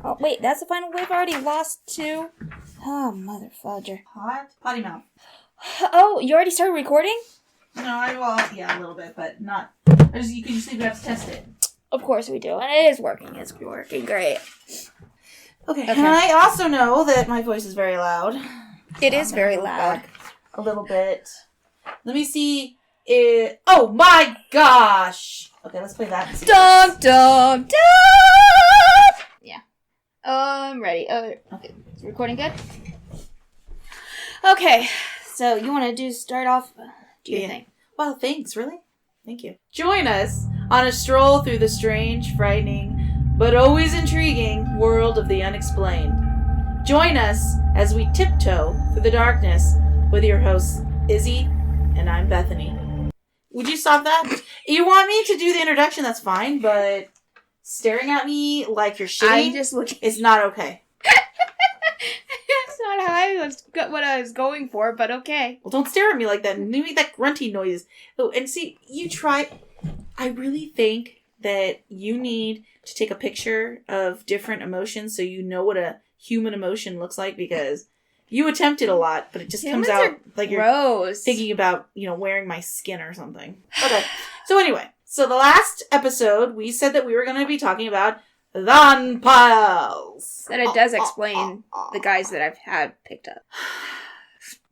Oh, wait, that's the final wave? I already lost 2? Oh, mother fudger. Hot potty mouth. Oh, you already started recording? No, a little bit, but not. You can just leave it up to test it. Of course we do, and it is working. It's working great. Okay. And I also know that my voice is very loud. It is very loud. A little bit. Let me see. Oh my gosh! Okay, let's play that. Dun dun dun! Yeah. I'm ready. Okay, is the recording good? Okay, so you want to start off? Do your thing. Well, thanks, really. Thank you. Join us on a stroll through the strange, frightening, but always intriguing world of the unexplained. Join us as we tiptoe through the darkness with your hosts, Izzy, and I'm Bethany. Would you stop that? You want me to do the introduction, that's fine, but staring at me like you're shitting I'm just looking. It's not okay. That's not how what I was going for, but okay. Well, don't stare at me like that. You make that grunty noise. Oh, and see, you try. I really think that you need to take a picture of different emotions so you know what a human emotion looks like, because you attempt it a lot, but it just comes out like you're thinking about, wearing my skin or something. Okay. So anyway, the last episode, we said that we were going to be talking about vampires. That it does explain the guys that I've had picked up.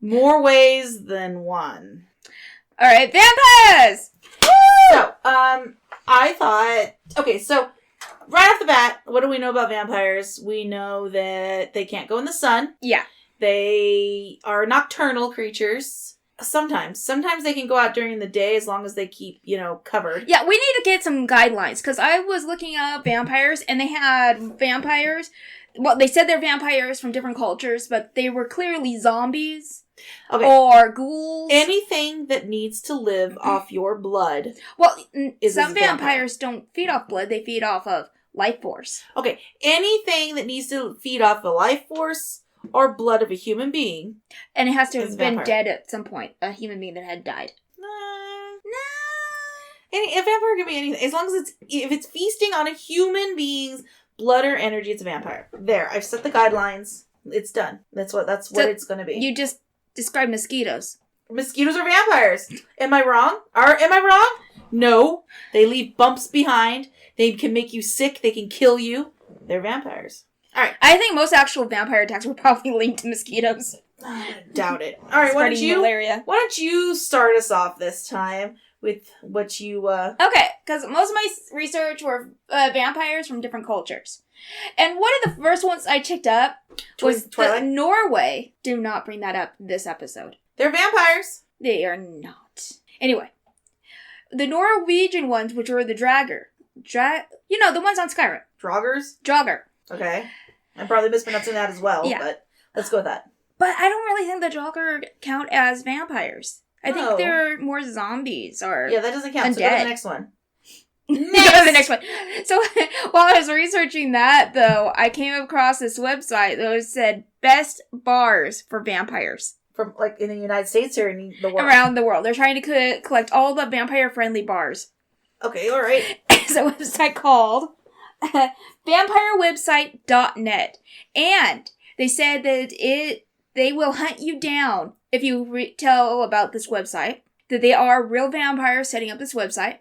More ways than one. All right, vampires! Woo! So, I thought, okay, so right off the bat, what do we know about vampires? We know that they can't go in the sun. Yeah. They are nocturnal creatures. Sometimes they can go out during the day as long as they keep, covered. Yeah, we need to get some guidelines, because I was looking up vampires, and they had vampires. Well, they said they're vampires from different cultures, but they were clearly zombies. Okay. Or ghouls. Anything that needs to live off your blood. Well, some vampires don't feed off blood, they feed off of life force. Okay, anything that needs to feed off the life force or blood of a human being. And it has to have been dead at some point. A human being that had died. No. A vampire can be anything. As long as if it's feasting on a human being's blood or energy, it's a vampire. There, I've set the guidelines. It's done. That's what it's going to be. You just described mosquitoes. Mosquitoes are vampires. Am I wrong? Am I wrong? No. They leave bumps behind. They can make you sick. They can kill you. They're vampires. All right. I think most actual vampire attacks were probably linked to mosquitoes. I doubt it. All right, why don't you start us off this time with what you... Okay, because most of my research were vampires from different cultures. And one of the first ones I checked up was that Norway. Do not bring that up this episode. They're vampires. They are not. Anyway, the Norwegian ones, which were the Draugr. The ones on Skyrim. Draugr. Okay. I'm probably mispronouncing that as well, but let's go with that. But I don't really think the Draugr count as vampires. I think they're more zombies or yeah, that doesn't count. Undead. So go to the next one. Go to the next one. So while I was researching that, though, I came across this website that said best bars for vampires. From in the United States or in the world? Around the world. They're trying to collect all the vampire-friendly bars. Okay, all right. It's a website called vampirewebsite.net. And they said that they will hunt you down if you tell about this website. That they are real vampires setting up this website.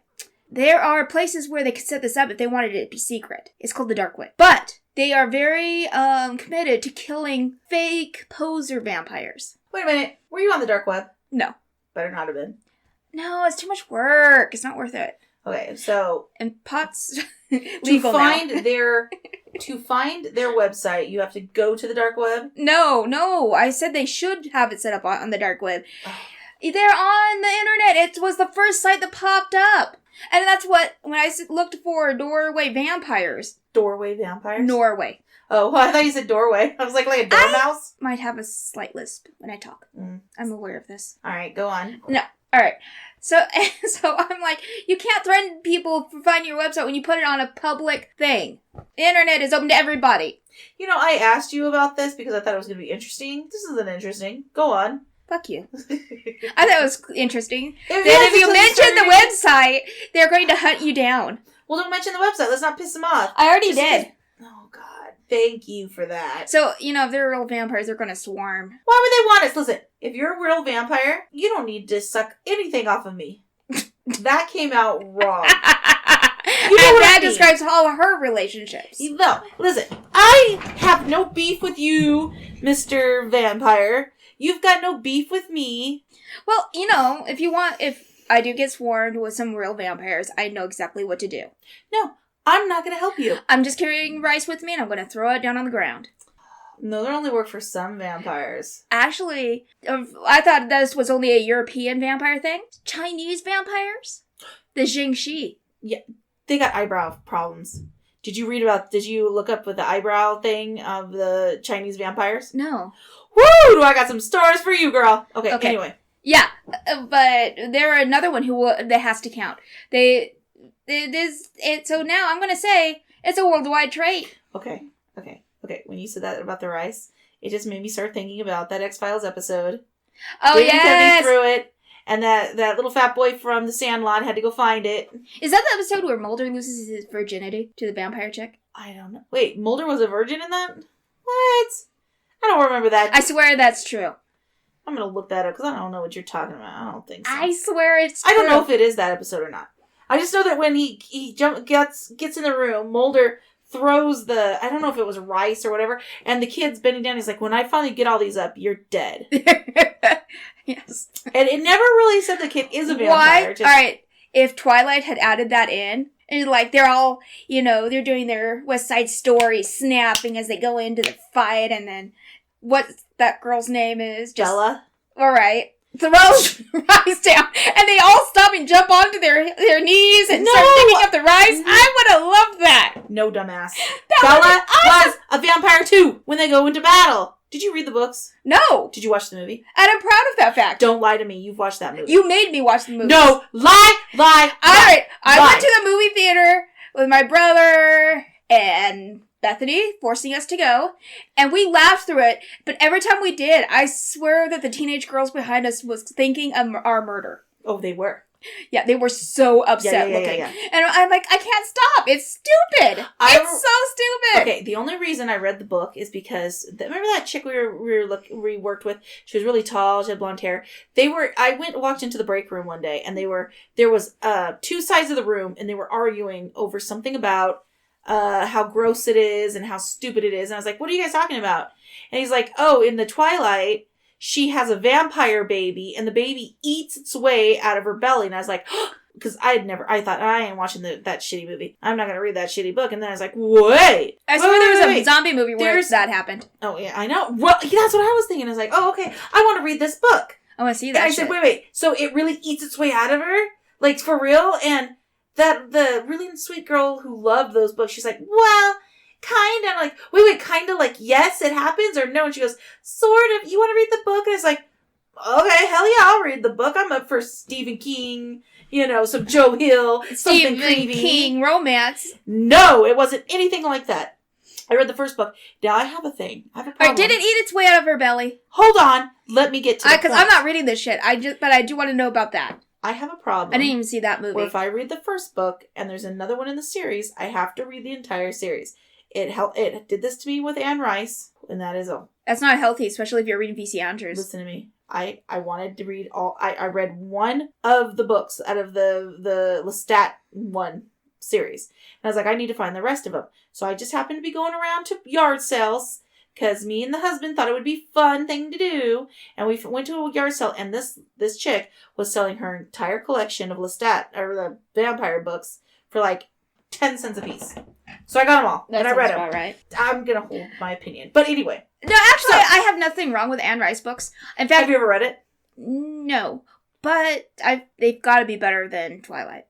There are places where they could set this up if they wanted it to be secret. It's called the Dark Web. But they are very committed to killing fake poser vampires. Wait a minute. Were you on the Dark Web? No. Better not have been. No, it's too much work. It's not worth it. Okay, so... And pot's legal To find their website, you have to go to the Dark Web? No. I said they should have it set up on the Dark Web. They're on the internet. It was the first site that popped up. And that's when I looked for doorway vampires. Doorway vampires? Norway. Oh, well, I thought you said doorway. I was like a dormouse? I might have a slight lisp when I talk. I'm aware of this. All right, go on. No. All right. So I'm like, you can't threaten people for finding your website when you put it on a public thing. The internet is open to everybody. I asked you about this because I thought it was going to be interesting. This isn't interesting. Go on. Fuck you. I thought it was interesting. If you mention the website, they're going to hunt you down. Well, don't mention the website. Let's not piss them off. I already did. Oh, God. Thank you for that. So, if they're real vampires, they're going to swarm. Why would they want us? Listen, if you're a real vampire, you don't need to suck anything off of me. That came out wrong. You know and that describes all of her relationships. No, listen. I have no beef with you, Mr. Vampire. You've got no beef with me. Well, if I do get swarmed with some real vampires, I know exactly what to do. No, I'm not going to help you. I'm just carrying rice with me and I'm going to throw it down on the ground. No, they only work for some vampires. Actually, I thought this was only a European vampire thing. Chinese vampires? The Jingxi. Yeah, they got eyebrow problems. Did you look up with the eyebrow thing of the Chinese vampires? No. Woo! Do I got some stars for you, girl. Okay. Anyway. Yeah, but there are another one that has to count. So now I'm going to say it's a worldwide trait. Okay. When you said that about the rice, it just made me start thinking about that X-Files episode. Oh, yes! They threw it, and that little fat boy from the Sandlot had to go find it. Is that the episode where Mulder loses his virginity to the vampire chick? I don't know. Wait, Mulder was a virgin in that? What? I don't remember that. I swear that's true. I'm going to look that up because I don't know what you're talking about. I don't think so. I swear it's true. I don't know if it is that episode or not. I just know that when he gets in the room, Mulder throws I don't know if it was rice or whatever, and the kid's bending down. He's like, when I finally get all these up, you're dead. Yes. And it never really said the kid is a vampire. Why? Alright, if Twilight had added that in, and they're all, they're doing their West Side Story snapping as they go into the fight, and then what that girl's name is? Bella. Alright. Throws rice down, and they all stop and jump onto their knees and start picking up the rice. I would have loved that. No, dumbass. Bella was a vampire too when they go into battle. Did you read the books? No. Did you watch the movie? And I'm proud of that fact. Don't lie to me. You've watched that movie. You made me watch the movie. No, lie. Alright, I went to the movie theater with my brother and Bethany forcing us to go, and we laughed through it, but every time we did, I swear that the teenage girls behind us was thinking of our murder. Oh, they were. Yeah, they were so upset looking. Yeah. And I'm like, I can't stop. It's stupid. It's so stupid. Okay, the only reason I read the book is because, remember that chick we worked with? She was really tall, she had blonde hair. I walked into the break room one day, and there was two sides of the room, and they were arguing over something about how gross it is and how stupid it is. And I was like, what are you guys talking about? And he's like, oh, in the Twilight, she has a vampire baby and the baby eats its way out of her belly. And I was like, because I thought, I ain't watching that shitty movie. I'm not going to read that shitty book. And then I was like, wait. I swear there was a zombie movie where that happened. Oh, yeah, I know. Well, that's what I was thinking. I was like, oh, okay. I want to read this book. I want to see that. And I said, wait. So it really eats its way out of her? Like, for real? And the really sweet girl who loved those books, she's like, well, kind of. Like, wait, kind of like, yes, it happens, or no? And she goes, sort of. You want to read the book? And it's like, okay, hell yeah, I'll read the book. I'm up for Stephen King, some Joe Hill, something creepy. Stephen King romance. No, it wasn't anything like that. I read the first book. Now I have a thing. I have a problem. Or did it eat its way out of her belly? Hold on. Let me get to the point. Because I'm not reading this shit. But I do want to know about that. I have a problem. I didn't even see that movie. Where if I read the first book and there's another one in the series, I have to read the entire series. It did this to me with Anne Rice, and that is all. That's not healthy, especially if you're reading V.C. Andrews. Listen to me. I wanted to read all. I read one of the books out of the Lestat one series, and I was like, I need to find the rest of them. So I just happened to be going around to yard sales. Because me and the husband thought it would be a fun thing to do. And we went to a yard sale. And this chick was selling her entire collection of Lestat, or the vampire books, for like 10 cents a piece. So I got them all. That and I read them. About right. I'm going to hold my opinion. But anyway. No, actually, I have nothing wrong with Anne Rice books. In fact, have you ever read it? No. But they've got to be better than Twilight.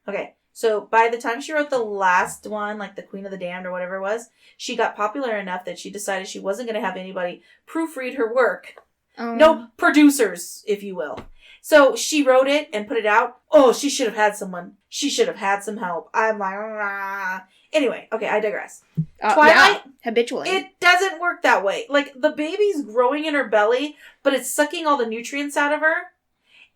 Okay. So by the time she wrote the last one, like the Queen of the Damned or whatever it was, she got popular enough that she decided she wasn't going to have anybody proofread her work. No producers, if you will. So she wrote it and put it out. Oh, she should have had someone. She should have had some help. I'm like, ah. Anyway, okay, I digress. Twilight, habitually. It doesn't work that way. Like, the baby's growing in her belly, but it's sucking all the nutrients out of her.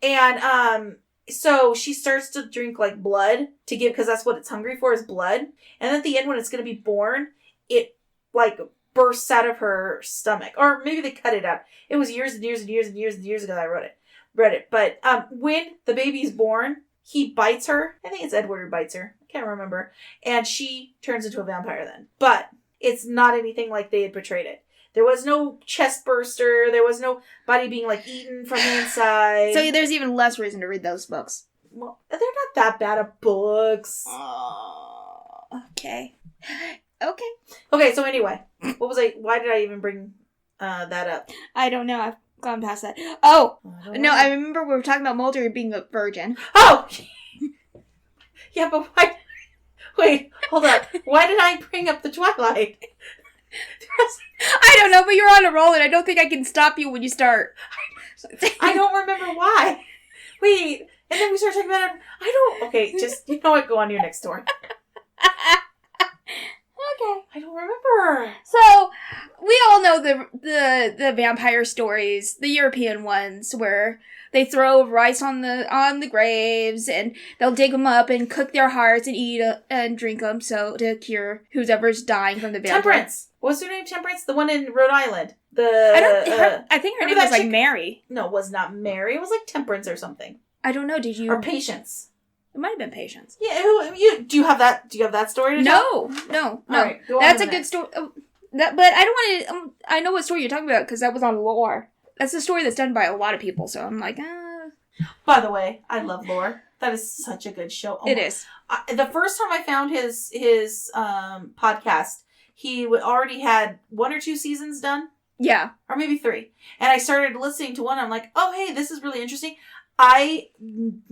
And, so she starts to drink, like, blood to give, because that's what it's hungry for, is blood. And then at the end, when it's going to be born, it, like, bursts out of her stomach. Or maybe they cut it out. It was years and years and years and years and years ago that I read it. But, when the baby's born, he bites her. I think it's Edward who bites her. I can't remember. And she turns into a vampire then. But it's not anything like they had portrayed it. There was no chest burster. There was no body being, like, eaten from the inside. So there's even less reason to read those books. Well, they're not that bad of books. Okay. Okay, so anyway. Why did I even bring that up? I don't know. I've gone past that. Oh! No, I remember we were talking about Mulder being a virgin. Oh! Yeah, but why... Wait, hold on. Why did I bring up the Twilight? I don't know, but you're on a roll, and I don't think I can stop you when you start. I don't remember why. Wait, and then we start talking about it. Okay, just, you know what, go on to your next story. Okay. I don't remember. So, we all know the vampire stories, the European ones, where they throw rice on the graves, and they'll dig them up and cook their hearts and eat and drink them to cure whoever's dying from the vampire. Temperance. What's her name? Temperance? The one in Rhode Island. I think her name was like Mary. No, it was not Mary. It was like Temperance or something. I don't know. Did you? Or Patience. It might have been Patience. Yeah. Do you have that? Do you have that story to tell? No. All right, that's a good story. But I don't want to. I know what story you're talking about because that was on Lore. That's a story that's done by a lot of people. So I'm like, By the way, I love Lore. That is such a good show. It is. The first time I found his podcast, he already had 1 or 2 seasons done. Yeah. Or maybe 3. And I started listening to one. I'm like, oh, hey, this is really interesting. I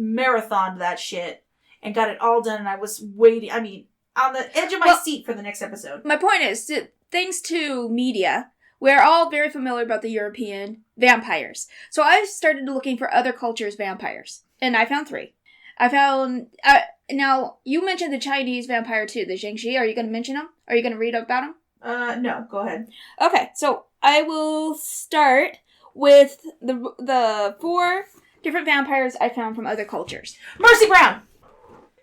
marathoned that shit and got it all done. And I was waiting. I mean, on the edge of my seat for the next episode. My point is, thanks to media, we're all very familiar about the European vampires. So I started looking for other cultures' vampires. And I found 3. I found... now, you mentioned the Chinese vampire too, the Jiangxi. Are you going to mention them? Are you going to read about them? No. Go ahead. Okay, so I will start with the 4 different vampires I found from other cultures. Mercy Brown!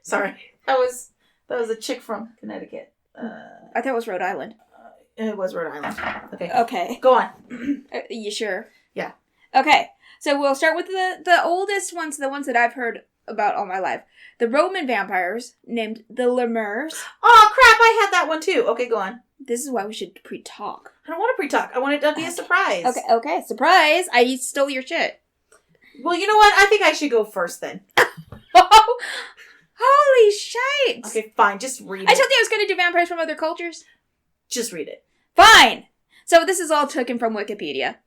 Sorry. That was a chick from Connecticut. I thought it was Rhode Island. It was Rhode Island. Okay. Go on. You sure? Yeah. Okay, so we'll start with the oldest ones, the ones that I've heard about all my life. The Roman vampires, named the Lemurs. Oh, crap, I had that one too. Okay, go on. This is why we should pre-talk. I don't want to pre-talk. I want it to be a surprise. Okay, surprise! I stole your shit. Well, you know what? I think I should go first then. Holy shite! Okay, fine, just read it. I told you I was going to do vampires from other cultures. Just read it. Fine! So this is all taken from Wikipedia.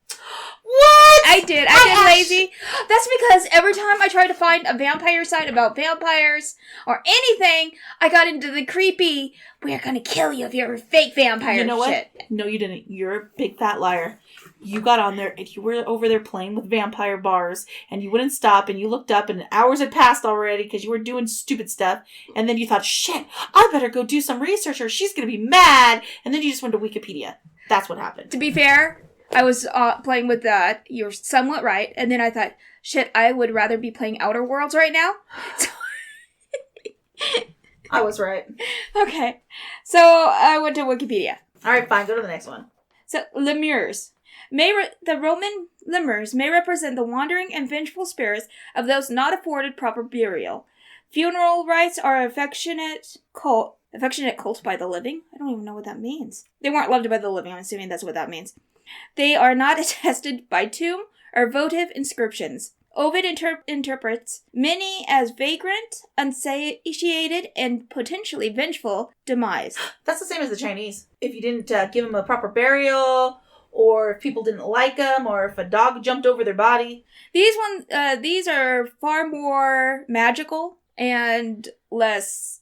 What? I did lazy. That's because every time I tried to find a vampire site about vampires or anything, I got into the creepy, we're gonna kill you if you're a fake vampire You know what? shit. No, you didn't. You're a big fat liar. You got on there and you were over there playing with vampire bars and you wouldn't stop and you looked up and hours had passed already because you were doing stupid stuff. And then you thought, shit, I better go do some research or she's going to be mad. And then you just went to Wikipedia. That's what happened. To be fair, I was playing with that. You're somewhat right. And then I thought, shit, I would rather be playing Outer Worlds right now. I was right. Okay. So I went to Wikipedia. All right, fine. Go to the next one. So, Lemurs. The Roman lemurs may represent the wandering and vengeful spirits of those not afforded proper burial. Funeral rites are affectionate cult by the living. I don't even know what that means. They weren't loved by the living. I'm assuming that's what that means. They are not attested by tomb or votive inscriptions. Ovid interprets many as vagrant, unsatiated, and potentially vengeful demise. That's the same as the Chinese. If you didn't give them a proper burial, or if people didn't like them, or if a dog jumped over their body. These are far more magical and less,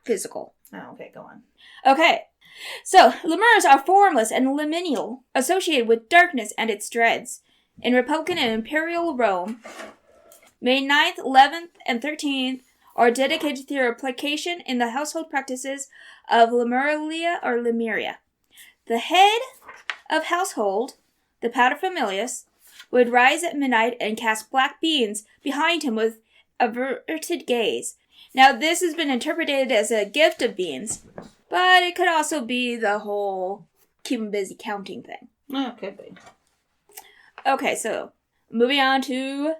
physical. Oh, okay, go on. Okay. So, lemurs are formless and liminal, associated with darkness and its dreads. in Republican and Imperial Rome. May 9th, 11th, and 13th are dedicated to replication in the household practices of Lemuria. The head of household, the paterfamilias, would rise at midnight and cast black beans behind him with averted gaze. Now, this has been interpreted as a gift of beans, but it could also be the whole keep him busy counting thing. Okay, babe. Okay, so moving on to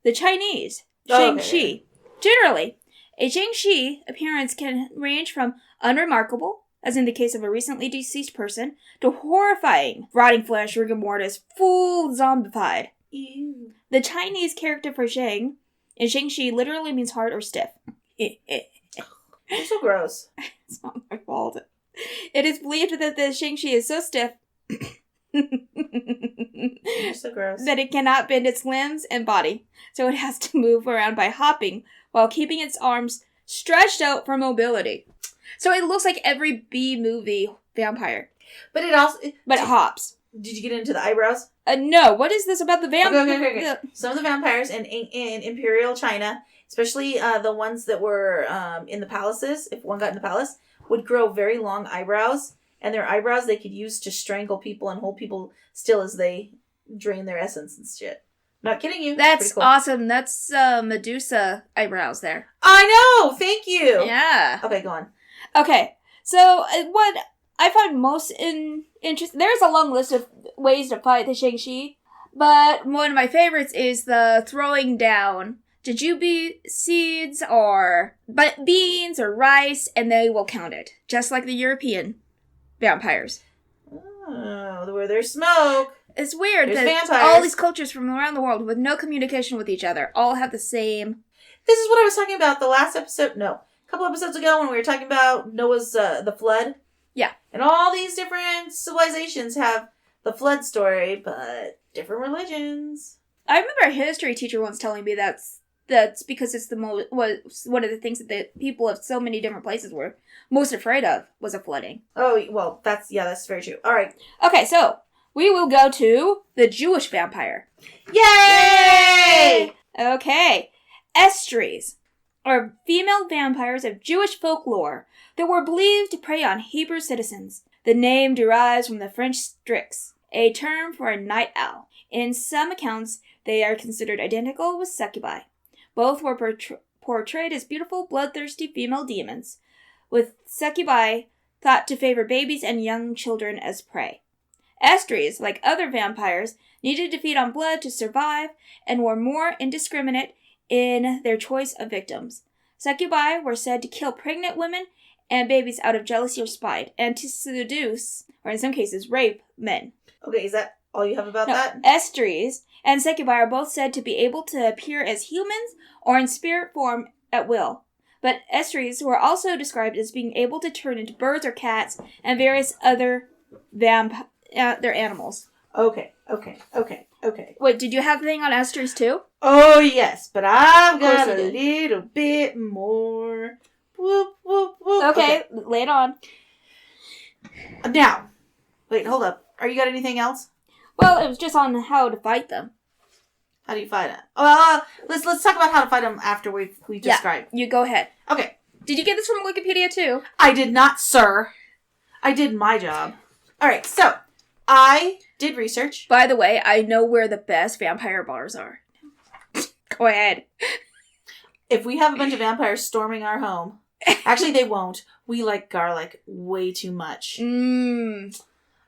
the Chinese, Oh, Shang-Chi. okay. Generally, a Shang-Chi appearance can range from unremarkable, as in the case of a recently deceased person, to horrifying, rotting flesh, rigor mortis, full zombified. Ew. The Chinese character for Shang in Shang-Chi literally means hard or stiff. You're so gross. It's not my fault. It is believed that the Shang-Chi is so stiff You're so gross. that it cannot bend its limbs and body, so it has to move around by hopping while keeping its arms stretched out for mobility. So it looks like every B-movie vampire, But it also... but it hops. Did you get into the eyebrows? No, what is this about the vampire? Okay. Some of the vampires in Imperial China, especially the ones that were in the palaces, if one got in the palace, would grow very long eyebrows. And their eyebrows they could use to strangle people and hold people still as they drain their essence and shit. Not kidding you. That's Pretty cool. awesome. That's Medusa eyebrows there. I know! Thank you! Yeah. Okay, go on. Okay, so what I find most interesting, there's a long list of ways to fight the Shang-Chi, but one of my favorites is the throwing down jujube seeds or beans or rice, and they will count it, just like the European vampires. Oh, where there's smoke. It's weird There's that vampires. all these cultures from around the world with no communication with each other all have the same... This is what I was talking about the last episode. No, a couple episodes ago when we were talking about Noah's, the flood. Yeah. And all these different civilizations have the flood story, but different religions. I remember a history teacher once telling me that's because it's was one of the things that the people of so many different places were most afraid of was a flooding. Oh, well, that's very true. All right. Okay, so we will go to the Jewish vampire. Yay! Okay, Estries are female vampires of Jewish folklore that were believed to prey on Hebrew citizens. The name derives from the French strix, a term for a night owl. In some accounts, they are considered identical with succubi. Both were portrayed as beautiful, bloodthirsty female demons, with succubi thought to favor babies and young children as prey. Estries, like other vampires, needed to feed on blood to survive and were more indiscriminate in their choice of victims. Succubi were said to kill pregnant women and babies out of jealousy or spite, and to seduce, or in some cases rape, men. Okay, is that all you have about that? Estries and succubi are both said to be able to appear as humans or in spirit form at will. But Estries were also described as being able to turn into birds or cats and various other their animals. Okay. Wait, did you have a thing on Estries too? Oh, yes, but I've course got you a did. little bit more. Whoop, whoop, whoop. Okay, lay it on. Now, wait, hold up. Are you got anything else? Well, it was just on how to fight them. How do you fight it? Well, let's talk about how to fight them after we describe. You go ahead. Okay. Did you get this from Wikipedia too? I did not, sir. I did my job. All right, so I did research. By the way, I know where the best vampire bars are. Go ahead. If we have a bunch of vampires storming our home, actually they won't. We like garlic way too much. Mmm.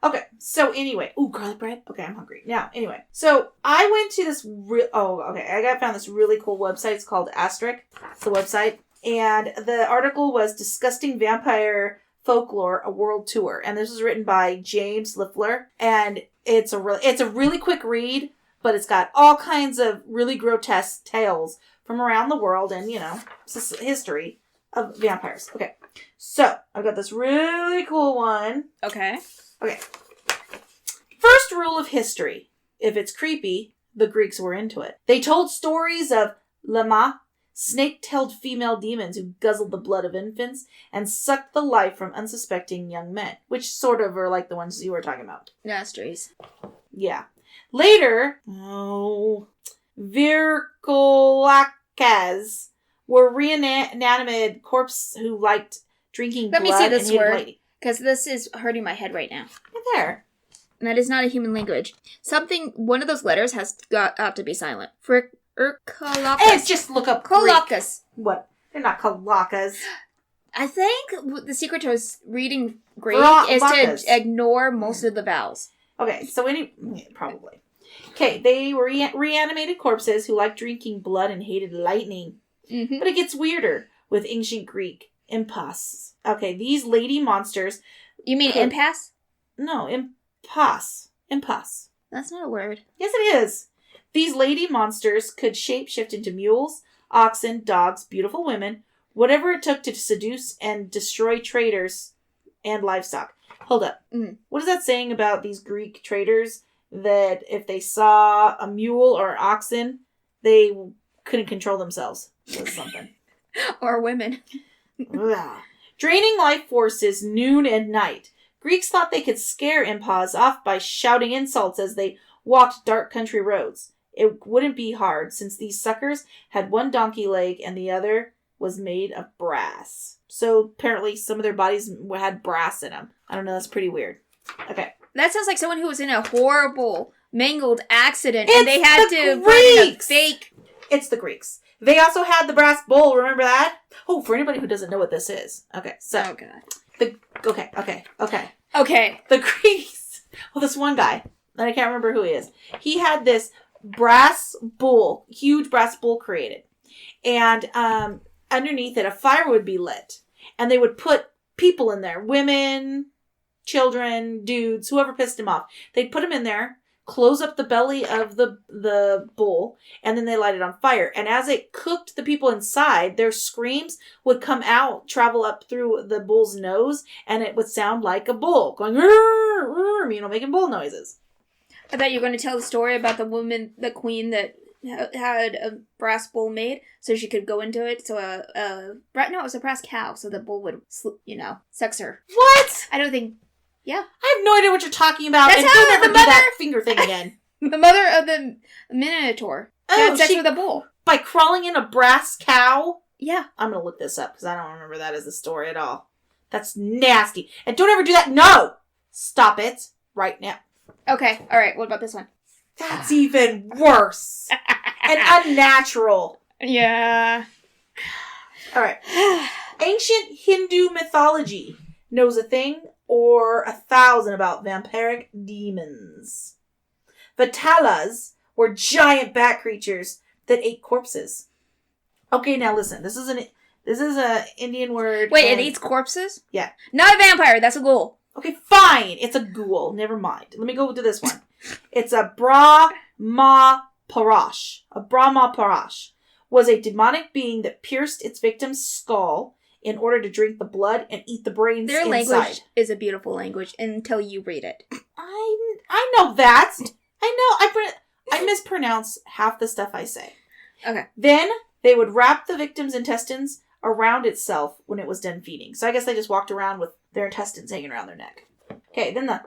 Okay, so anyway. Ooh, garlic bread? Okay, I'm hungry. Now, anyway. So, I went to this I found this really cool website. It's called Asterisk. It's the website. And the article was Disgusting Vampire Folklore, a World Tour. And this was written by James Leffler. And it's a really quick read, but it's got all kinds of really grotesque tales from around the world and, history of vampires. Okay, so I've got this really cool one. Okay. Okay. First rule of history. If it's creepy, the Greeks were into it. They told stories of Lama, snake-tailed female demons who guzzled the blood of infants and sucked the life from unsuspecting young men, which sort of are like the ones you were talking about. Estries. Yeah. Later, Virkolakaz were reanimated corpses who liked drinking Let blood me see this and hated word. lightning. Because this is hurting my head right now. Right there. And that is not a human language. One of those letters has got to be silent. For Urkalakis. And just look up Greek. Kolakis. What? They're not Kalakas. I think the secret to reading Greek is Lakas. to ignore most of the vowels. Okay, so probably. Okay, they were reanimated corpses who liked drinking blood and hated lightning. Mm-hmm. But it gets weirder with ancient Greek. Impas. Okay, these lady monsters... You mean impasse? No, impas. Impas. That's not a word. Yes, it is. These lady monsters could shapeshift into mules, oxen, dogs, beautiful women, whatever it took to seduce and destroy traders and livestock. Hold up. Mm. What is that saying about these Greek traders? That if they saw a mule or oxen, they couldn't control themselves. That's something. Or women. Draining life forces noon and night. Greeks thought they could scare impas off by shouting insults as they walked dark country roads. It wouldn't be hard, since these suckers had one donkey leg and the other was made of brass. So apparently some of their bodies had brass in them. I don't know, that's pretty weird. Okay. That sounds like someone who was in a horrible, mangled accident It's and they had the to put in a Greeks! fake... It's the Greeks. They also had the brass bowl, remember that? Oh, for anybody who doesn't know what this is. Okay, so... Oh, God. Okay. The Greeks... Well, this one guy, and I can't remember who he is, he had this brass bowl, huge brass bowl created. And underneath it, a fire would be lit. And they would put people in there. Women, children, dudes, whoever pissed him off. They'd put them in there, close up the belly of the bowl, and then they light it on fire. And as it cooked the people inside, their screams would come out, travel up through the bull's nose, and it would sound like a bull going, making bull noises. I thought you were going to tell the story about the woman, the queen that had a brass bowl made so she could go into it. So it was a brass cow, so the bull would, sex her. What? I don't think. Yeah. I have no idea what you're talking about. That's and how don't ever the do mother- that finger thing again. The mother of the Minotaur had sex she- with a bull. By crawling in a brass cow? Yeah. I'm going to look this up because I don't remember that as a story at all. That's nasty. And don't ever do that. No! Stop it right now. Okay. All right. What about this one? That's even worse. And unnatural. Yeah. All right. Ancient Hindu mythology knows a thing or 1,000 about vampiric demons. Vatalas were giant bat creatures that ate corpses. Okay, now listen. This is a Indian word. Wait, it eats corpses? Yeah. Not a vampire. That's a ghoul. Okay, fine. It's a ghoul. Never mind. Let me go to this one. It's a Brahma Parash. A Brahma Parash was a demonic being that pierced its victim's skull in order to drink the blood and eat the brains Their inside. language is a beautiful language until you read it. I know that. I mispronounce half the stuff I say. Okay. Then they would wrap the victim's intestines around itself when it was done feeding. So I guess they just walked around with their intestines hanging around their neck. Okay, then the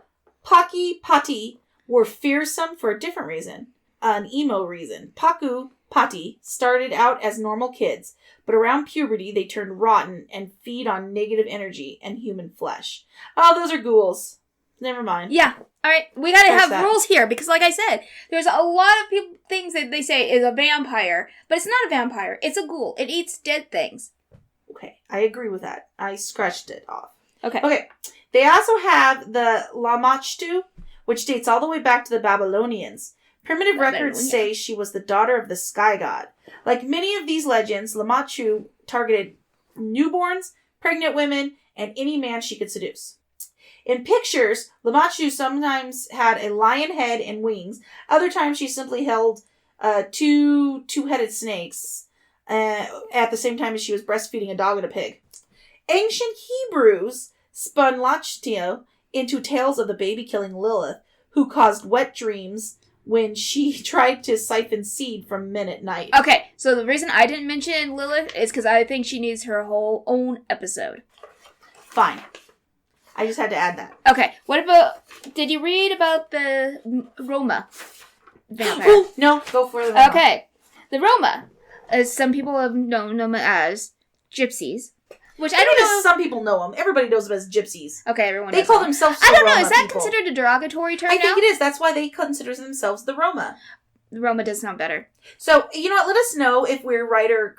Paki Pati were fearsome for a different reason. An emo reason. Paku Pati started out as normal kids, but around puberty they turned rotten and feed on negative energy and human flesh. Oh, those are ghouls. Never mind. Yeah. All right. We got to There's have that. rules here because, like I said, there's a lot of things that they say is a vampire, but it's not a vampire. It's a ghoul. It eats dead things. Okay, I agree with that. I scratched it off. Okay. They also have the Lamachtu, which dates all the way back to the Babylonians. Primitive records Babylonia. say she was the daughter of the sky god. Like many of these legends, Lamachtu targeted newborns, pregnant women, and any man she could seduce. In pictures, Lamachtu sometimes had a lion head and wings. Other times she simply held two-headed snakes at the same time as she was breastfeeding a dog and a pig. Ancient Hebrews spun Lachtia into tales of the baby-killing Lilith, who caused wet dreams when she tried to siphon seed from men at night. Okay. So the reason I didn't mention Lilith is because I think she needs her whole own episode. Fine. I just had to add that. Okay, what about... Did you read about the Roma vampire? Oh, no, go for the Roma. Okay, the Roma, as some people have known them as gypsies, which I don't know. Some people know them. Everybody knows them as gypsies. Okay, everyone They knows call them. themselves I don't know, Roma is that people. considered a derogatory term I now? think it is. That's why they consider themselves the Roma. The Roma does sound better. So, you know what? Let us know if we're right or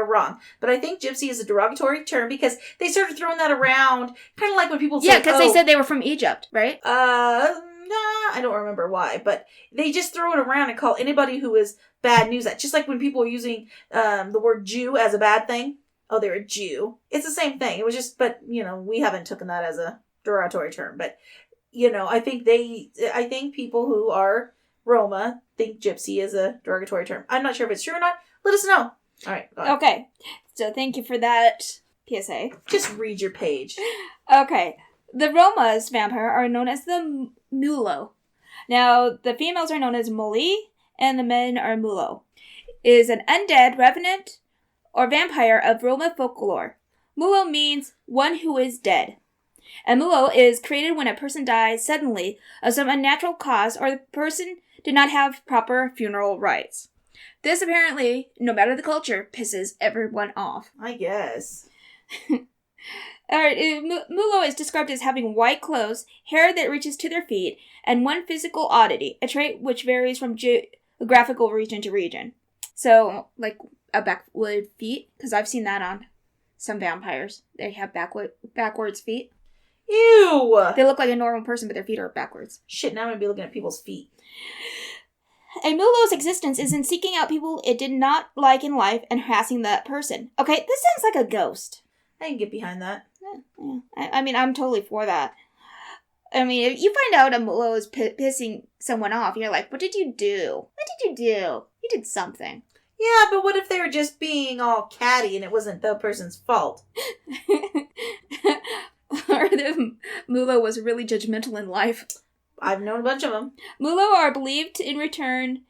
wrong. But I think gypsy is a derogatory term because they started throwing that around, kind of like when people say, Yeah, because they said they were from Egypt, right? I don't remember why, but they just throw it around and call anybody who is bad news that. Just like when people are using the word Jew as a bad thing. Oh, they're a Jew. It's the same thing. It was just, but, you know, we haven't taken that as a derogatory term. But, you know, I think people who are Roma think gypsy is a derogatory term. I'm not sure if it's true or not. Let us know. All right. Go on. Okay, so thank you for that PSA. Just read your page. Okay, the Roma's vampire are known as the Mulo. Now, the females are known as Muli, and the men are Mulo. Is an undead revenant or vampire of Roma folklore. Mulo means one who is dead. A Mulo is created when a person dies suddenly of some unnatural cause or the person did not have proper funeral rites. This apparently, no matter the culture, pisses everyone off. I guess. Alright, Mulo is described as having white clothes, hair that reaches to their feet, and one physical oddity, a trait which varies from geographical region to region. So, like a backwood feet, because I've seen that on some vampires. They have backwards feet. Ew! They look like a normal person, but their feet are backwards. Shit, now I'm going to be looking at people's feet. A Mulo's existence is in seeking out people it did not like in life and harassing that person. Okay, this sounds like a ghost. I can get behind that. Yeah. I mean, I'm totally for that. I mean, if you find out a Mulo is pissing someone off, you're like, what did you do? What did you do? You did something. Yeah, but what if they were just being all catty and it wasn't the person's fault? Or the Mulo was really judgmental in life. I've known a bunch of them. Mulo are believed to return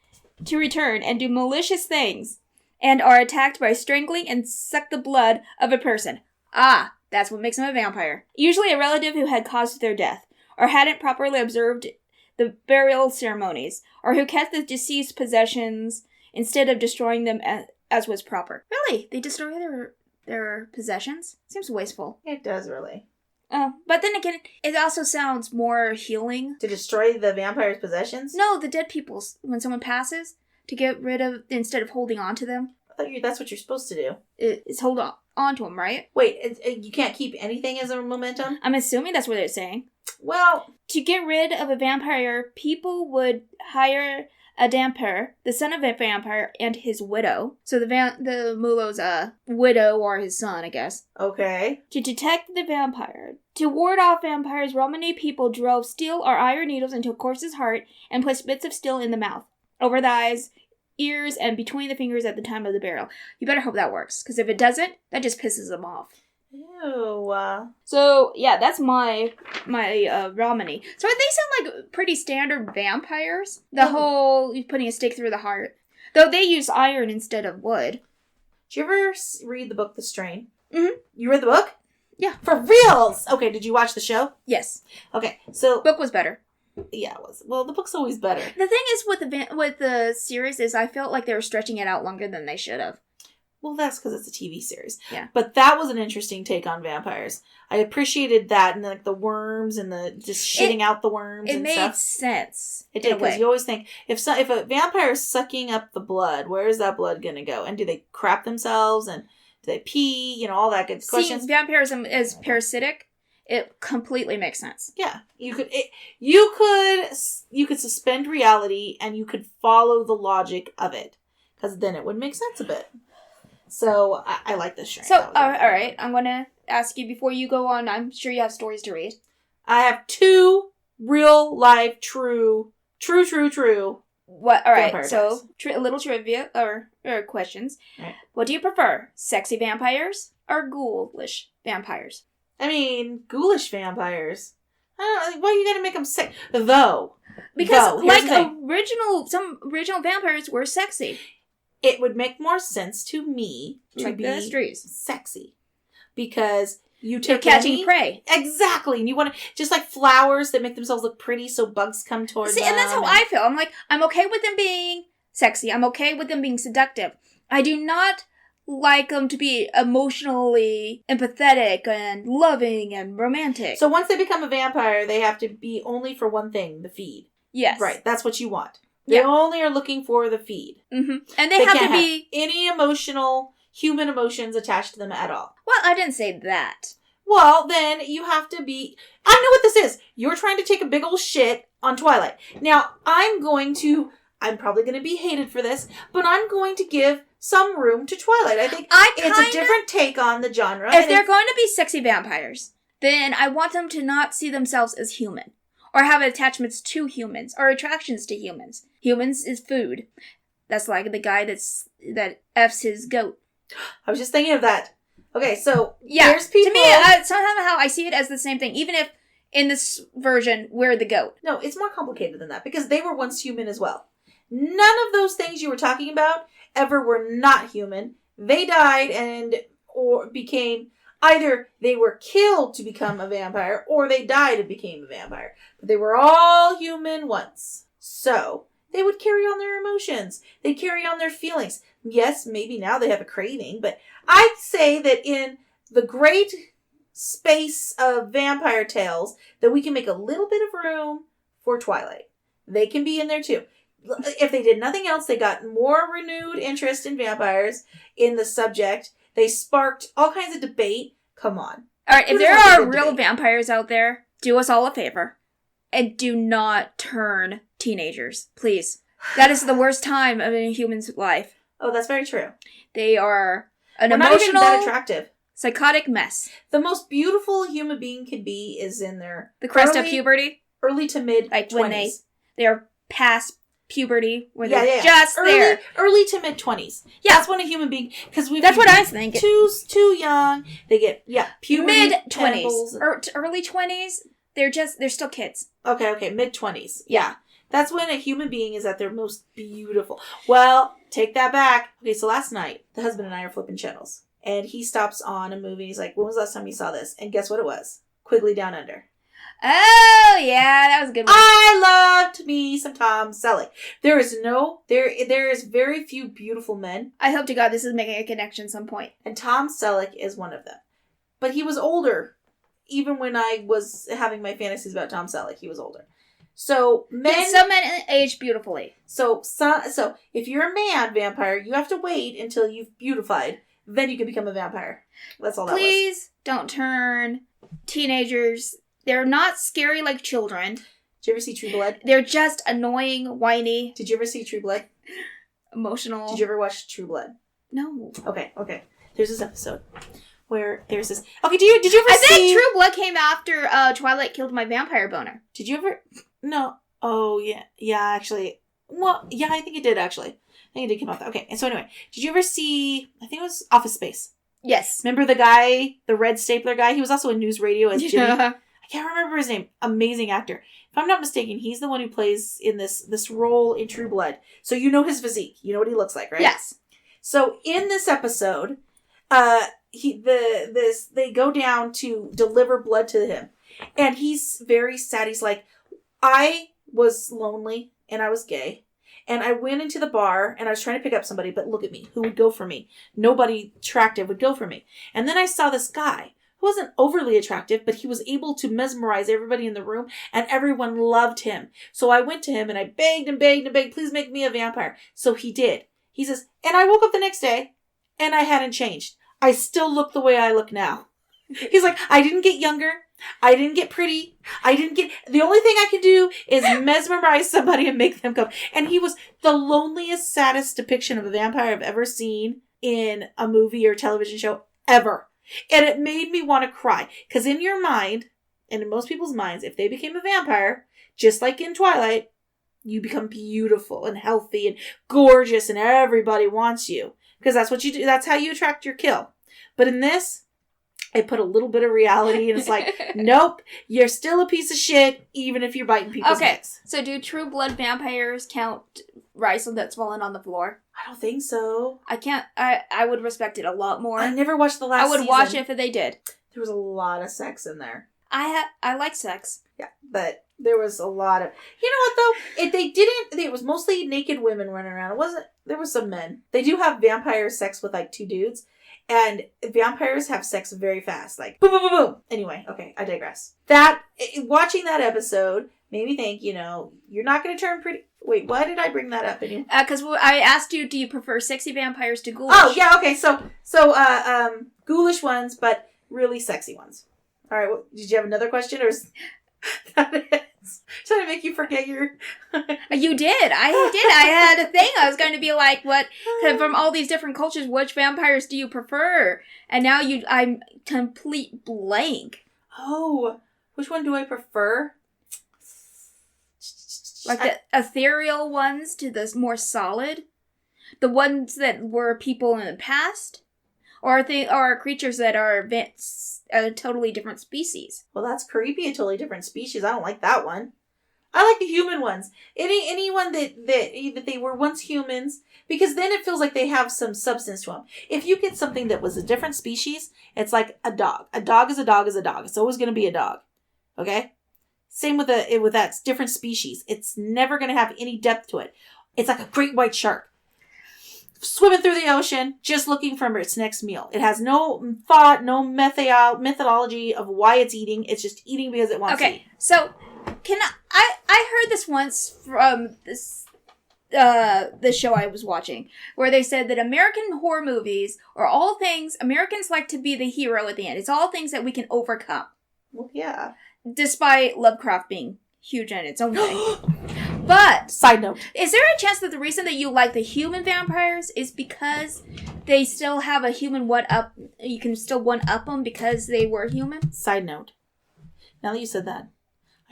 and do malicious things, and are attacked by strangling and suck the blood of a person. Ah, that's what makes them a vampire. Usually a relative who had caused their death, or hadn't properly observed the burial ceremonies, or who kept the deceased possessions instead of destroying them as was proper. Really? They destroy their possessions? Seems wasteful. It does, really. Oh, but then again, it also sounds more healing. To destroy the vampire's possessions? No, the dead people's. When someone passes, to get rid of, instead of holding on to them. I thought that's what you're supposed to do. It's hold on to them, right? Wait, you can't keep anything as a momentum? I'm assuming that's what they're saying. Well... To get rid of a vampire, people would hire a damper, the son of a vampire, and his widow. So the Mulo's widow or his son, I guess. Okay. To detect the vampire. To ward off vampires, Romani people drove steel or iron needles into a corpse's heart and placed bits of steel in the mouth, over the eyes, ears, and between the fingers at the time of the burial. You better hope that works, because if it doesn't, that just pisses them off. Ew. So, yeah, that's my Romani. So they sound like pretty standard vampires. The whole putting a stake through the heart. Though they use iron instead of wood. Did you ever read the book The Strain? Mm-hmm. You read the book? Yeah. For reals! Okay, did you watch the show? Yes. Okay, so... Book was better. Yeah, it was. Well, the book's always better. The thing is with the series is I felt like they were stretching it out longer than they should have. Well, that's because it's a TV series. Yeah. But that was an interesting take on vampires. I appreciated that, and like the worms and the just shitting out the worms and stuff. It made sense. It did, because you always think, if a vampire is sucking up the blood, where is that blood going to go? And do they crap themselves? And do they pee? You know, all that good questions. Seeing vampirism as parasitic, it completely makes sense. Yeah. You could suspend reality, and you could follow the logic of it. Because then it would make sense a bit. So, I like this show. So, alright, I'm going to ask you before you go on, I'm sure you have stories to read. I have 2 real life true. What? Alright, so, vampire a little trivia, or questions. Right. What do you prefer? Sexy vampires or ghoulish vampires? I mean, ghoulish vampires. I don't know, why you gotta make them sick? Though. Because, here's the thing. some original vampires were sexy. It would make more sense to me to Like be the Streets. sexy. because you They're take catching any- prey. Exactly. And you want to, just like flowers that make themselves look pretty so bugs come towards them. See, and that's how I feel. I'm like, I'm okay with them being sexy. I'm okay with them being seductive. I do not like them to be emotionally empathetic and loving and romantic. So once they become a vampire, they have to be only for one thing, the feed. yes. Right. That's what you want. They Yeah. only are looking for the feed. Mm-hmm. And they have to can't be... any human emotions attached to them at all. Well, I didn't say that. Well, then you have to be... I know what this is. You're trying to take a big old shit on Twilight. Now, I'm probably going to be hated for this, but I'm going to give some room to Twilight. I think it's a different take on the genre. If they're going to be sexy vampires, then I want them to not see themselves as human. Or have attachments to humans. Or attractions to humans. Humans is food. That's like the guy that F's his goat. I was just thinking of that. Okay, so Yeah, there's people... to me, somehow I see it as the same thing. Even if in this version, we're the goat. No, it's more complicated than that, because they were once human as well. None of those things you were talking about ever were not human. They died or became... Either they were killed to become a vampire, or they died and became a vampire. But they were all human once. So, they would carry on their emotions. They carry on their feelings. Yes, maybe now they have a craving, but I'd say that in the great space of vampire tales, that we can make a little bit of room for Twilight. They can be in there too. If they did nothing else, they got more renewed interest in vampires in the subject. They sparked all kinds of debate. Come on. Alright, if Who there doesn't like are a good real debate? vampires out there, do us all a favor. And do not turn teenagers. Please. That is the worst time of a human's life. Oh, that's very true. They are an We're not even that emotional, attractive. psychotic mess. The most beautiful a human being can be is in their The crest of early- puberty. early to mid Like 20s. when they are past puberty, where they're just early, there. Early to mid 20s. Yeah. That's when a human being, because That's what I was thinking. Too young. They get puberty, Mid 20s. tentacles. Early 20s, they're still kids. Okay, mid 20s. Yeah. That's when a human being is at their most beautiful. Well, take that back. Okay, so last night, the husband and I are flipping channels. And he stops on a movie. He's like, when was the last time you saw this? And guess what it was? Quigley Down Under. Oh, yeah, that was a good one. I loved me some Tom Selleck. There is very few beautiful men, I hope to God this is making a connection some point. and Tom Selleck is one of them. But he was older. Even when I was having my fantasies about Tom Selleck, he was older. So Some men age beautifully. So if you're a man vampire, you have to wait until you've beautified. Then you can become a vampire. That's all that was. Please don't turn teenagers. They're not scary like children. Did you ever see True Blood? They're just annoying, whiny, Did you ever see True Blood? emotional. Did you ever watch True Blood? No. Okay. There's this episode where there's this... Okay, did you ever I see... think True Blood came after Twilight killed my vampire boner. Did you ever... No. Oh, yeah. Yeah, actually. Well, yeah, I think it did, actually. I think it did come out. Okay, and so anyway. Did you ever see... I think it was Office Space. Yes. Remember the guy, the red stapler guy? He was also in News Radio as Jimmy. Yeah. I can't remember his name. Amazing actor. If I'm not mistaken, he's the one who plays in this role in True Blood. So you know his physique. You know what he looks like, right? Yes. So in this episode, they go down to deliver blood to him, and he's very sad. He's like, I was lonely and I was gay, and I went into the bar and I was trying to pick up somebody, but look at me, who would go for me? Nobody attractive would go for me. And then I saw this guy who wasn't overly attractive, but he was able to mesmerize everybody in the room, and everyone loved him. So I went to him and I begged and begged and begged, please make me a vampire. So he did. He says, and I woke up the next day and I hadn't changed. I still look the way I look now. He's like, I didn't get younger. I didn't get pretty. The only thing I can do is mesmerize somebody and make them come. And he was the loneliest, saddest depiction of a vampire I've ever seen in a movie or television show ever. And it made me want to cry. Because in your mind, and in most people's minds, if they became a vampire, just like in Twilight, you become beautiful and healthy and gorgeous and everybody wants you. Because that's what you do. That's how you attract your kill. But in this, It put a little bit of reality, and it's like, nope, you're still a piece of shit, even if you're biting people's necks. So do True Blood vampires count rice that's fallen on the floor? I don't think so. I can't. I would respect it a lot more. I never watched the last season. I would watch it if they did. There was a lot of sex in there. I like sex. Yeah, but there was a lot of... You know what, though? It was mostly naked women running around. It wasn't... There was some men. They do have vampire sex with, like, 2 dudes. And vampires have sex very fast. Like, boom, boom, boom, boom. Anyway, okay, I digress. Watching that episode made me think, you're not going to turn pretty... Wait, why did I bring that up? Because I asked you, do you prefer sexy vampires to ghoulish? Oh, yeah, okay. So, ghoulish ones, but really sexy ones. All right, well, did you have another question, or is that it? Trying to make you forget your... You did. I did. I had a thing. I was going to be like, what, from all these different cultures, which vampires do you prefer? And now I'm complete blank. Oh, which one do I prefer? Like the ethereal ones to the more solid? The ones that were people in the past? Or are creatures that are a totally different species? Well, that's creepy, a totally different species. I don't like that one. I like the human ones. Anyone that they were once humans, because then it feels like they have some substance to them. If you get something that was a different species, it's like a dog. A dog is a dog is a dog. It's always going to be a dog. Okay? Same with that different species. It's never going to have any depth to it. It's like a great white shark. Swimming through the ocean, just looking for its next meal. It has no thought, no methodology of why it's eating. It's just eating because it wants to eat. So, I heard this once from the show I was watching, where they said that American horror movies are all things, Americans like to be the hero at the end. It's all things that we can overcome. Well, yeah. Despite Lovecraft being huge in its own way. But, side note, is there a chance that the reason that you like the human vampires is because they still have a human one-up, you can still one-up them because they were human? Side note, now that you said that,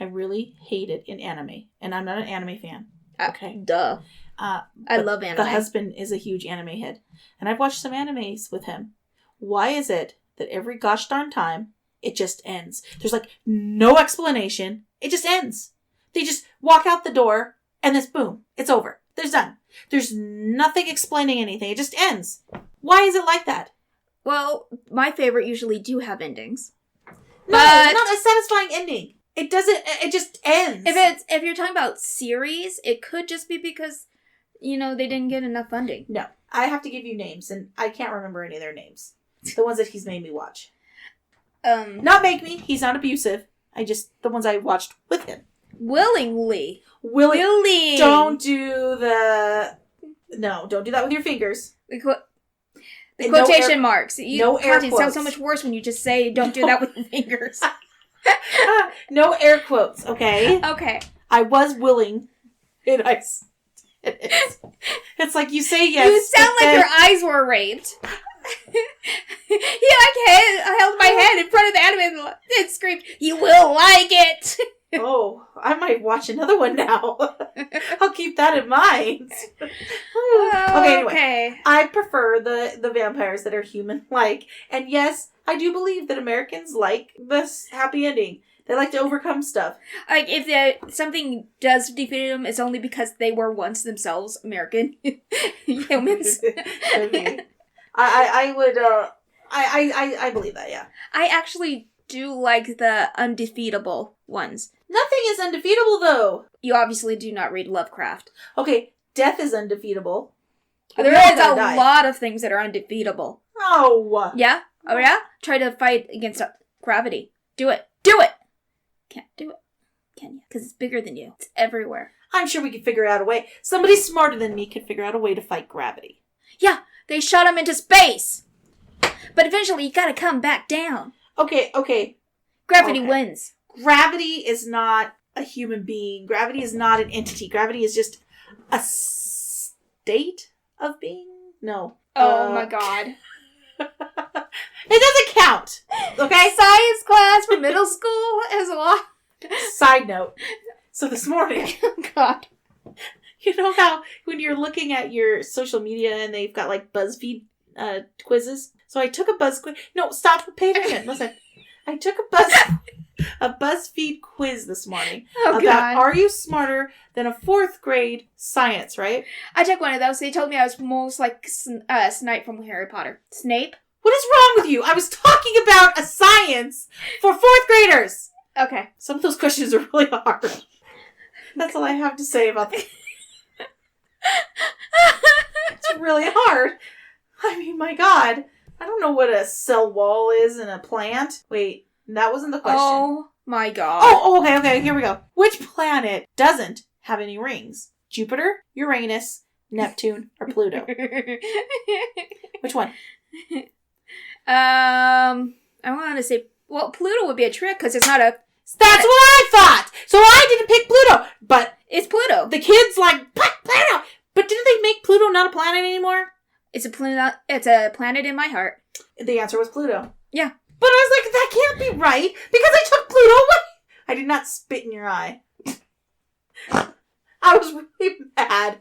I really hate it in anime, and I'm not an anime fan. Okay. Duh. I love anime. The husband is a huge anime head, and I've watched some animes with him. Why is it that every gosh darn time, it just ends? There's like no explanation. It just ends. They just walk out the door, and then boom, it's over. There's done. There's nothing explaining anything. It just ends. Why is it like that? Well, my favorite usually do have endings. No, it's not a satisfying ending. It doesn't. It just ends. If you're talking about series, it could just be because, they didn't get enough funding. No, I have to give you names, and I can't remember any of their names. The ones that he's made me watch. Not make me. He's not abusive. The ones I watched with him. Willingly. Don't do that with your fingers. The quotation marks. No air quotes. It sounds so much worse when you just say don't do that with your fingers. No air quotes, okay? Okay. I was willing. It's like you say yes. You sound like your eyes were raped. I held my head in front of the anime and screamed, "You will like it!" Oh, I might watch another one now. I'll keep that in mind. Okay, anyway. Okay. I prefer the vampires that are human-like. And yes, I do believe that Americans like this happy ending. They like to overcome stuff. Like, if something does defeat them, it's only because they were once themselves American humans. I would, I believe that, yeah. I actually do like the undefeatable ones. Nothing is undefeatable, though. You obviously do not read Lovecraft. Okay, death is undefeatable. There is a lot of things that are undefeatable. Oh! Yeah? Oh, yeah? Try to fight against gravity. Do it. Do it! Can't do it. Can you? Because it's bigger than you. It's everywhere. I'm sure we could figure out a way. Somebody smarter than me could figure out a way to fight gravity. Yeah, they shot him into space! But eventually you gotta come back down. Okay. Gravity wins. Gravity is not a human being. Gravity is not an entity. Gravity is just a state of being? No. Oh my god. It doesn't count. Okay? Science class for middle school is a lot. Side note. So this morning. Oh god. You know how when you're looking at your social media and they've got like BuzzFeed quizzes? So I took a BuzzFeed. No, stop. Pay attention. Listen. I took a BuzzFeed quiz this morning about God. Are you smarter than a 4th grade science, right? I took one of those. They told me I was most like Snape from Harry Potter. Snape? What is wrong with you? I was talking about a science for 4th graders. Okay. Some of those questions are really hard. That's all I have to say about that. It's really hard. I mean, my God. I don't know what a cell wall is in a plant. Wait, that wasn't the question. Oh my God. Oh, okay, here we go. Which planet doesn't have any rings? Jupiter, Uranus, Neptune, or Pluto? Which one? I want to say, well, Pluto would be a trick because it's not a. That's what I thought. So I didn't pick Pluto, but It's Pluto. the kids like Pluto. But didn't they make Pluto not a planet anymore? It's a planet. It's a planet in my heart. The answer was Pluto. Yeah. But I was like, that can't be right because I took Pluto away. I did not spit in your eye. I was really mad.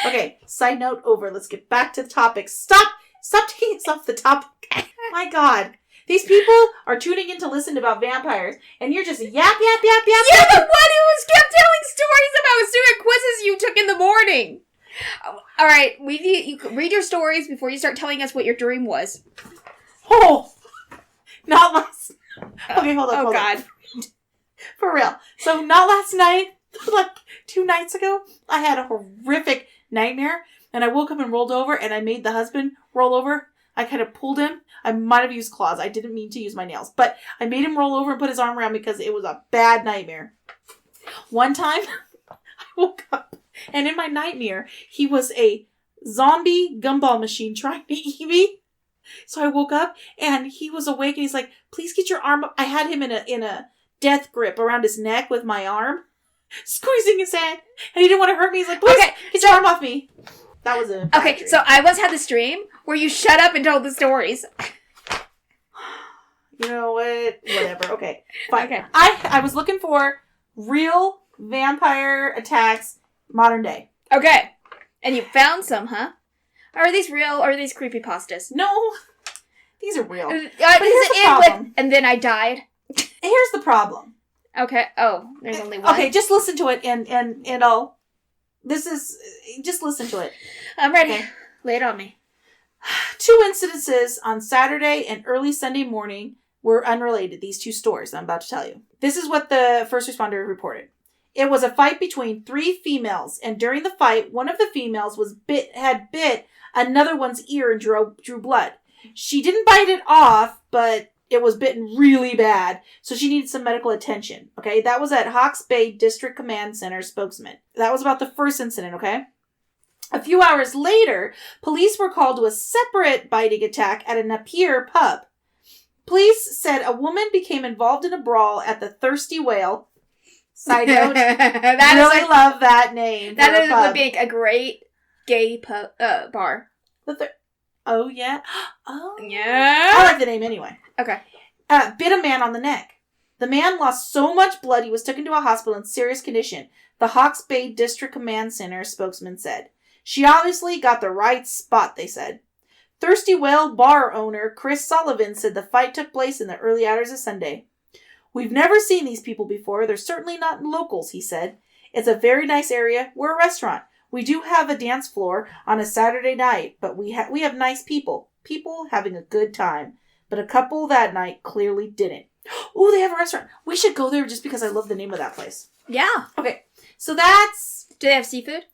Okay, side note over. Let's get back to the topic. Stop taking us off the topic. My God. These people are tuning in to listen about vampires, and you're just yap. You're the one who kept telling stories about stupid quizzes you took in the morning. All right, you read your stories before you start telling us what your dream was. Oh, not last. Okay, hold on. Oh God. For real. So not last night, like 2 nights ago, I had a horrific nightmare, and I woke up and rolled over, and I made the husband roll over. I kind of pulled him. I might have used claws. I didn't mean to use my nails, but I made him roll over and put his arm around me because it was a bad nightmare. One time, I woke up, and in my nightmare, he was a zombie gumball machine trying to eat me. So I woke up, and he was awake, and he's like, please get your arm up. I had him in a death grip around his neck with my arm, squeezing his head, and he didn't want to hurt me. He's like, please, get your arm off me. That was a bad dream. So I once had this dream where you shut up and told the stories. You know what? Whatever. Okay. Fine. Okay. I was looking for real vampire attacks modern day. Okay. And you found some, huh? Are these real or are these creepypastas? No. These are real. But here's the problem. And then I died. Here's the problem. Okay. Oh, there's only one. Okay, just listen to it and I'll... Just listen to it. I'm ready. Okay. Lay it on me. 2 incidences on Saturday and early Sunday morning were unrelated. These 2 stories I'm about to tell you. This is what the first responder reported. It was a fight between 3 females, and during the fight, one of the females had bit another one's ear and drew blood. She didn't bite it off, but it was bitten really bad, so she needed some medical attention. Okay, that was at Hawke's Bay District Command Center spokesman. That was about the first incident, okay? A few hours later, police were called to a separate biting attack at a Napier pub. Police said a woman became involved in a brawl at the Thirsty Whale. Side note, I love that name. That would be a great gay bar. Oh, yeah? Oh. Yeah. I like the name anyway. Okay. Bit a man on the neck. The man lost so much blood he was taken to a hospital in serious condition, the Hawke's Bay District Command Center spokesman said. She obviously got the right spot, they said. Thirsty Whale bar owner Chris Sullivan said the fight took place in the early hours of Sunday. We've never seen these people before. They're certainly not locals, he said. It's a very nice area. We're a restaurant. We do have a dance floor on a Saturday night, but we have nice people. People having a good time. But a couple that night clearly didn't. Oh, they have a restaurant. We should go there just because I love the name of that place. Yeah. Okay, so that's... Do they have seafood?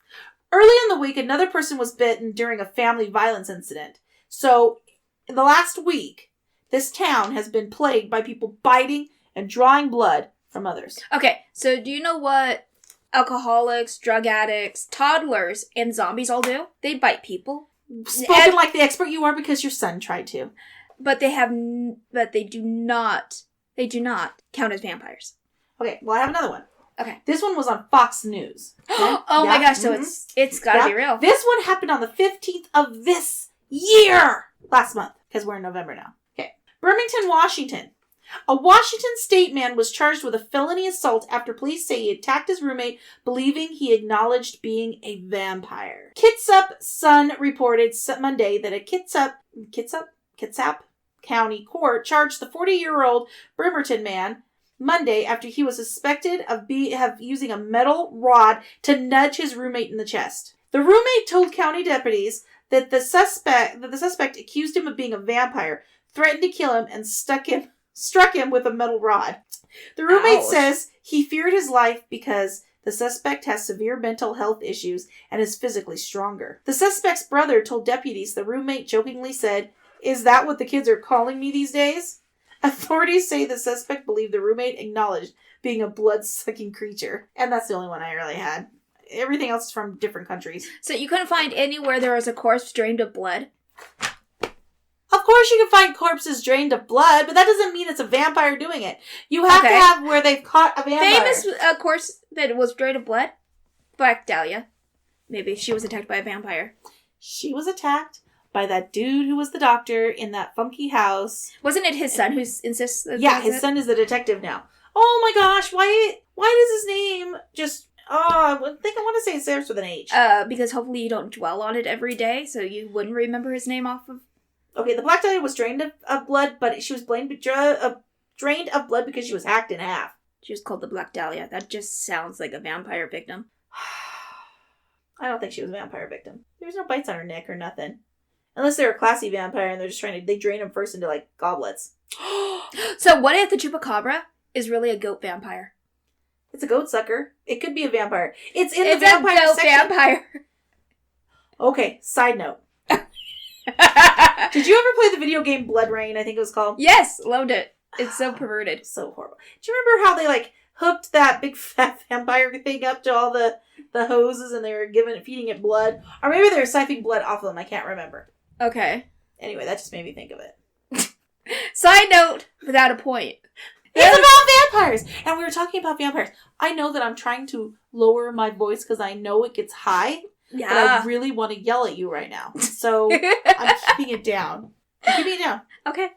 Early in the week, another person was bitten during a family violence incident. So, in the last week, this town has been plagued by people biting and drawing blood from others. Okay, so do you know what alcoholics, drug addicts, toddlers, and zombies all do? They bite people. Spoken like the expert you are because your son tried to. But they do not count as vampires. Okay, well, I have another one. Okay. This one was on Fox News. Okay? Oh my gosh, so it's gotta be real. This one happened on the 15th of this year. Last month, because we're in November now. Okay. Birmingham, Washington. A Washington state man was charged with a felony assault after police say he attacked his roommate, believing he acknowledged being a vampire. Kitsap Sun reported Monday that a Kitsap Kitsap County Court charged the 40-year-old Bremerton man Monday after he was suspected of using a metal rod to nudge his roommate in the chest. The roommate told county deputies that the suspect accused him of being a vampire, threatened to kill him, and struck him with a metal rod. The roommate says he feared his life because the suspect has severe mental health issues and is physically stronger. The suspect's brother told deputies the roommate jokingly said, "Is that what the kids are calling me these days?" Authorities say the suspect believed the roommate acknowledged being a blood-sucking creature. And that's the only one I really had. Everything else is from different countries. So you couldn't find anywhere there was a corpse drained of blood? Of course you can find corpses drained of blood, but that doesn't mean it's a vampire doing it. You have to have where they've caught a vampire. Famous corpse that was drained of blood? Black Dahlia. Maybe she was attacked by a vampire. She was attacked by that dude who was the doctor in that funky house. Wasn't it his son who insists that his son is the detective now. Oh my gosh, why does his name just... Oh, I think I want to say it starts with an H. Because hopefully you don't dwell on it every day, so you wouldn't remember his name off of... Okay, the Black Dahlia was drained of blood, but she was drained of blood because she was hacked in half. She was called the Black Dahlia. That just sounds like a vampire victim. I don't think she was a vampire victim. There was no bites on her neck or nothing. Unless they're a classy vampire and they're just they drain them first into, like, goblets. So what if the Chupacabra is really a goat vampire? It's a goat sucker. It could be a vampire. It's the vampire a goat section. Vampire. Okay, side note. Did you ever play the video game Blood Rain, I think it was called? Yes, loved it. It's so perverted. So horrible. Do you remember how they, like, hooked that big fat vampire thing up to all the hoses and they were feeding it blood? Or maybe they were siphoning blood off of them. I can't remember. Okay. Anyway, that just made me think of it. Side note, without a point. It's about vampires! And we were talking about vampires. I know that I'm trying to lower my voice because I know it gets high. Yeah. But I really want to yell at you right now. So I'm keeping it down. Okay.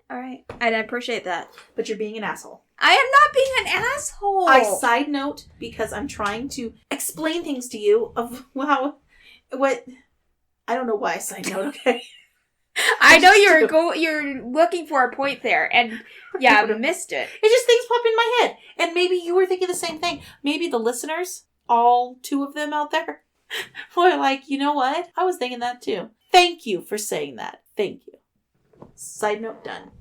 All right. I appreciate that. But you're being an asshole. I am not being an asshole. I side note because I'm trying to explain things to you of what... I don't know why I side note, okay? I know you're looking for a point there, and yeah, I missed it. It just things pop in my head. And maybe you were thinking the same thing. Maybe the listeners, all 2 of them out there, were like, you know what? I was thinking that too. Thank you for saying that. Thank you. Side note done.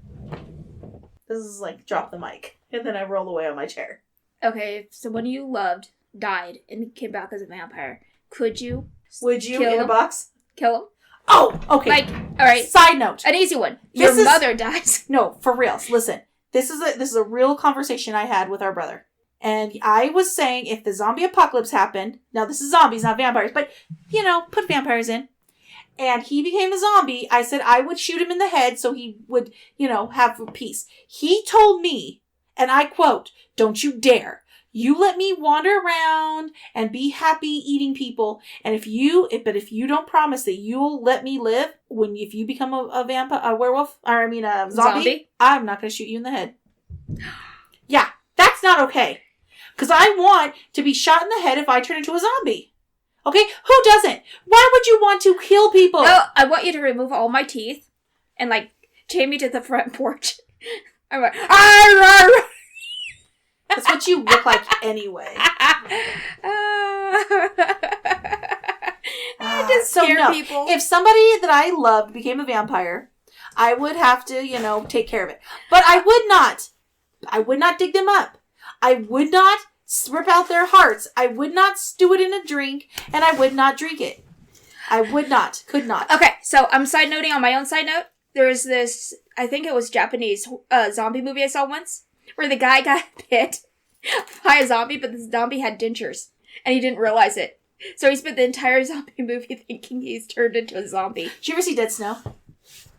This is like drop the mic. And then I roll away on my chair. Okay, if someone you loved died and came back as a vampire, would you in a box? Kill him? Oh, okay. Like, all right. Side note. An easy one. Your mother dies. No, for real. Listen, this is a real conversation I had with our brother. And I was saying if the zombie apocalypse happened, now this is zombies, not vampires, but, put vampires in. And he became a zombie. I said I would shoot him in the head so he would, have peace. He told me, and I quote, "Don't you dare. You let me wander around and be happy eating people. And if you don't promise that you'll let me live if you become a vampire, a werewolf, a zombie, I'm not going to shoot you in the head." Yeah, that's not okay. Because I want to be shot in the head if I turn into a zombie. Okay? Who doesn't? Why would you want to kill people? No, I want you to remove all my teeth and, chain me to the front porch. I'm like, arr! That's what you look like anyway. I just scare people. If somebody that I loved became a vampire, I would have to, take care of it. But I would not dig them up. I would not rip out their hearts. I would not stew it in a drink, and I would not drink it. I would not. Could not. Okay, so I'm side noting on my own side note. There's this, I think it was Japanese zombie movie I saw once, where the guy got bit by a zombie, but the zombie had dentures, and he didn't realize it. So he spent the entire zombie movie thinking he's turned into a zombie. Did you ever see Dead Snow?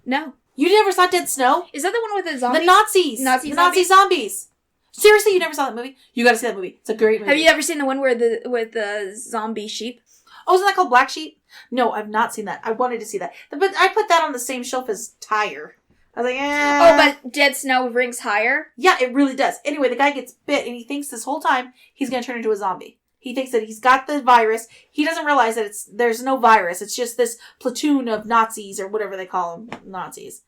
No. You never saw Dead Snow? Is that the one with the zombies? The Nazis. Nazi zombies. Seriously, you never saw that movie? You gotta see that movie. It's a great movie. Have you ever seen the one with the zombie sheep? Oh, isn't that called Black Sheep? No, I've not seen that. I wanted to see that. But I put that on the same shelf as Tyre. I was like, eh. Oh, but Dead Snow ranks higher? Yeah, it really does. Anyway, the guy gets bit, and he thinks this whole time he's going to turn into a zombie. He thinks that he's got the virus. He doesn't realize that there's no virus. It's just this platoon of Nazis, or whatever they call them, Nazis.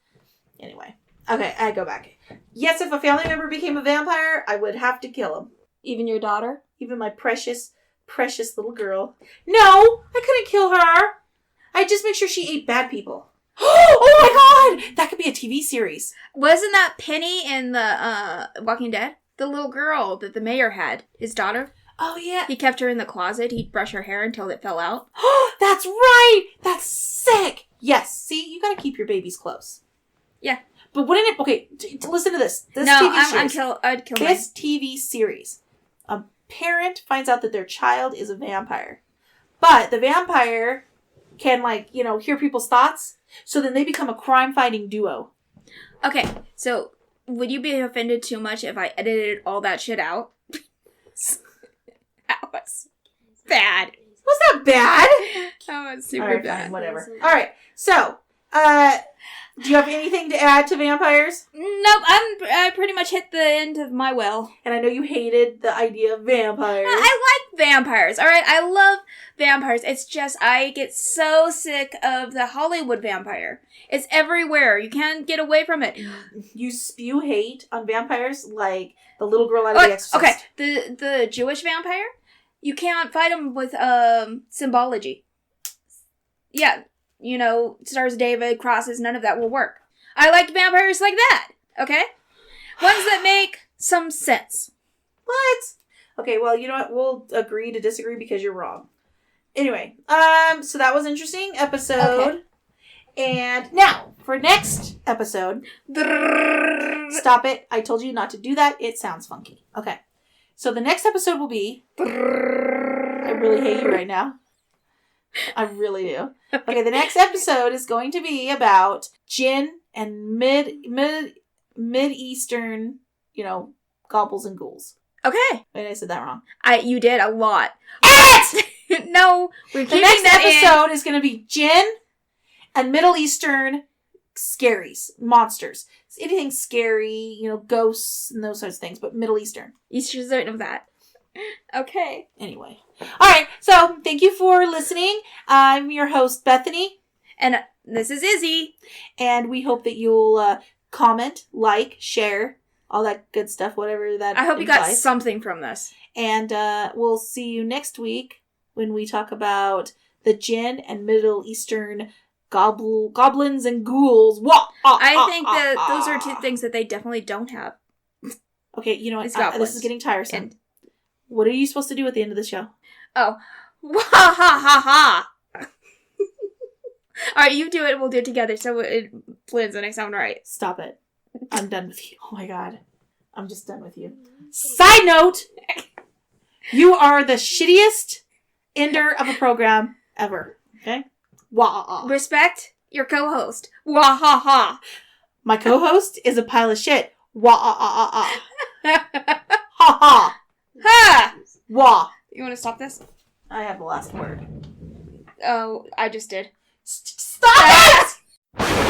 Anyway. Okay, I go back. Yes, if a family member became a vampire, I would have to kill him. Even your daughter? Even my precious, precious little girl. No! I couldn't kill her! I'd just make sure she ate bad people. Oh my god! That could be a TV series. Wasn't that Penny in the Walking Dead? The little girl that the mayor had. His daughter? Oh, yeah. He kept her in the closet. He'd brush her hair until it fell out. That's right! That's sick! Yes, see? You gotta keep your babies close. Yeah. But wouldn't it... Okay, listen to this. This no, TV series. I'd kill This TV series. A parent finds out that their child is a vampire. But the vampire can, like, you know, hear people's thoughts. So then they become a crime-fighting duo. Okay, so would you be offended too much if I edited all that shit out? That was bad. Was that bad? That was super All right, bad. fine, whatever. All right, so, do you have anything to add to vampires? Nope, I pretty much hit the end of my well. And I know you hated the idea of vampires. I like vampires, alright? I love vampires. It's just, I get so sick of the Hollywood vampire. It's everywhere. You can't get away from it. You spew hate on vampires like the little girl out of The Exorcist. Okay, the Jewish vampire, you can't fight them with symbology. Yeah, you know, Stars of David, crosses, none of that will work. I like vampires like that, okay? Ones that make some sense. What? Okay, well, you know what? We'll agree to disagree because you're wrong. Anyway, so that was an interesting episode. Okay. And now, for next episode... Stop it. I told you not to do that. It sounds funky. Okay. So the next episode will be... I really hate you right now. I really do. Okay, the next episode is going to be about jinn and mid-eastern, you know, gobbles and ghouls. Okay. Wait, I said that wrong. You did a lot. It! No, we're The keeping next that episode is going to be jinn and Middle Eastern scaries, monsters. Anything scary, you know, ghosts and those sorts of things, but Middle Eastern. Easter certain of that. Okay. Anyway. All right. So thank you for listening. I'm your host, Bethany. And this is Izzy. And we hope that you'll comment, like, share, all that good stuff, whatever that I hope you got implies. something from this. And we'll see you next week when we talk about the jinn and Middle Eastern goblins and ghouls. I think that those are two things that they definitely don't have. Okay, you know what? It's goblins. This is getting tiresome. And- What are you supposed to do at the end of the show? Oh. Wah ha ha ha! Alright, you do it, we'll do it together so it blends and I sound right. Stop it. I'm done with you. Oh my god. I'm just done with you. Side note! You are the shittiest ender of a program ever. Okay? Wah. Respect your co-host. Wah ha ha! My co-host is a pile of shit. Wah. Ha ha. Ha! Wah. You want to stop this? I have the last word. Oh, I just did. Stop it!